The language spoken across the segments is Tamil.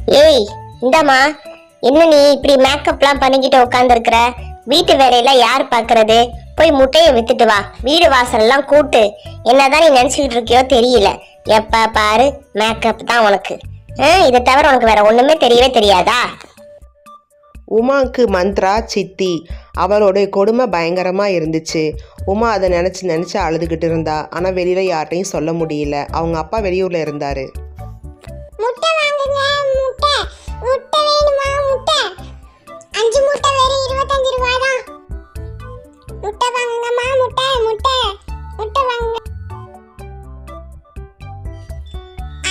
ஏய் இந்தாம்மா, என்ன நீ இப்படி மேக்கப்லாம் பண்ணிக்கிட்டு உட்காந்துருக்குற? வீட்டு வேலையெல்லாம் யார் பாக்குறது? போய் முட்டையை வித்துட்டு வா, வீடு வாசல் எல்லாம் கூட்டு. என்னதான் நீ நினைச்சுக்கிட்டு இருக்கியோ தெரியல, எப்ப பாரு மேக்கப் தான் உனக்கு. இதை தவிர உனக்கு வேற ஒண்ணுமே தெரியவே தெரியாதா? உமாவுக்கு மந்த்ரா சித்தி, அவளோட கொடுமை பயங்கரமாக இருந்துச்சு. உமா அதை நினச்சி அழுதுகிட்டு இருந்தா. ஆனால் வெளியில் யார்ட்டையும் சொல்ல முடியல. அவங்க அப்பா வெளியூரில் இருந்தார். முட்டை வாங்குங்க, முட்டை முட்டை வேணுமா? முட்டை 5 முட்டை வெறும் 25 ரூபாய் தான். முட்டை வாங்குங்கம்மா, முட்டை முட்டை முட்டை வாங்குங்க.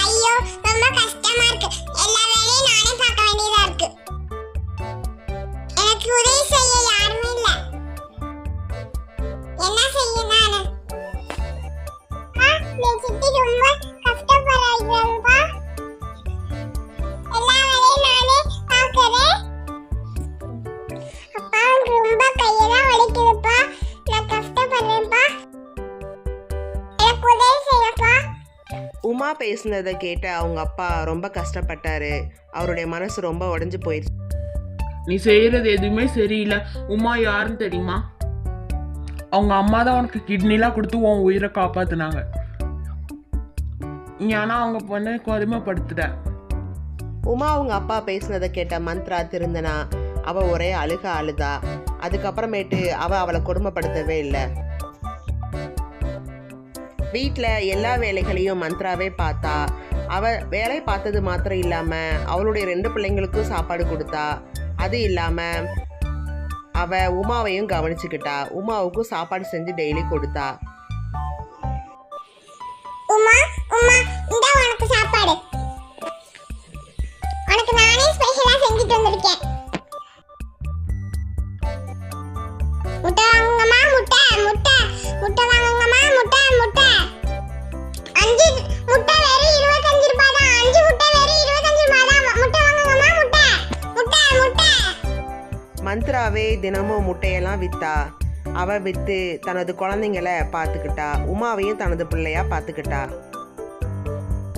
ஐயோ ரொம்ப கஷ்டமா இருக்கு, எல்லா வேலையும் நானே பார்க்க வேண்டியதா இருக்கு. எனக்கு உதவி செய்ய யாருமே இல்ல, என்ன செய்ய நானு? என் சித்தி ரொம்ப கஷ்டப்படுறாங்கப்பா, எல்லா வேலையும் நானே பார்க்கறேன். அப்பா ரொம்ப கையெல்லாம் வலிக்குதுப்பா, நான் கஷ்டப்படுறேன்ப்பா, எனக்கு உதவி செய்யப்பா. உமா பேசுனதை கேட்டு அவங்க அப்பா ரொம்ப கஷ்டப்பட்டாரு. அவருடைய மனசு ரொம்ப உடைஞ்சு போயிடுச்சு. நீ செய்யறது எதுவுமே சரியில்லை. உமா யாருன்னு தெரியுமா? அவங்க அம்மா தான் உனக்கு கிட்னிலாம் கொடுத்து உன் உயிரை காப்பாத்துனாங்க. ஆனா அவங்க பொண்ணை கொடுமைப்படுத்துற. உமா அவங்க அப்பா பேசுனதை கேட்ட மந்த்ரா திருந்தனா. அவள் ஒரே அழுதா. அதுக்கப்புறமேட்டு அவளை கொடுமைப்படுத்தவே இல்லை. வீட்டில் எல்லா வேலைகளையும் மந்த்ராவே பார்த்தா. அவள் வேலை பார்த்தது மாத்திரம் இல்லாமல் அவளுடைய 2 பிள்ளைங்களுக்கும் சாப்பாடு கொடுத்தா. அது இல்லாமல் அவள் உமாவையும் கவனிச்சுக்கிட்டா. உமாவுக்கும் சாப்பாடு செஞ்சு டெய்லி கொடுத்தா. உமா உமா இந்த உனக்கு சாப்பாடு, உனக்கு நானே ஸ்பெஷலா செஞ்சுட்டு வந்திருக்கேன். முட்டை வாங்குங்கம்மா, முட்டை முட்டை முட்டை வாங்குங்கம்மா, முட்டை முட்டை 5 முட்டை வெறும் 25 ரூபாய் தான். 5 முட்டை வெறும் 25 ரூபாய் தான். முட்டை வாங்குங்கம்மா, முட்டை முட்டை முட்டை. மந்த்ராவே தினமும் முட்டையெல்லாம் விற்றா. அவள் விற்று தனது குழந்தைங்களை பார்த்துக்கிட்டா. உமாவையும் தனது பிள்ளையா பார்த்துக்கிட்டா.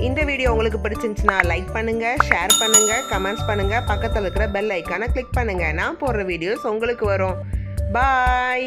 இந்த வீடியோ உங்களுக்கு பிடிச்சிருந்துச்சுன்னா லைக் பண்ணுங்கள், ஷேர் பண்ணுங்கள், கமெண்ட்ஸ் பண்ணுங்கள், பக்கத்தில் இருக்கிற பெல் ஐக்கானை கிளிக் பண்ணுங்கள். நான் போடுற வீடியோஸ் உங்களுக்கு வரும். பாய்.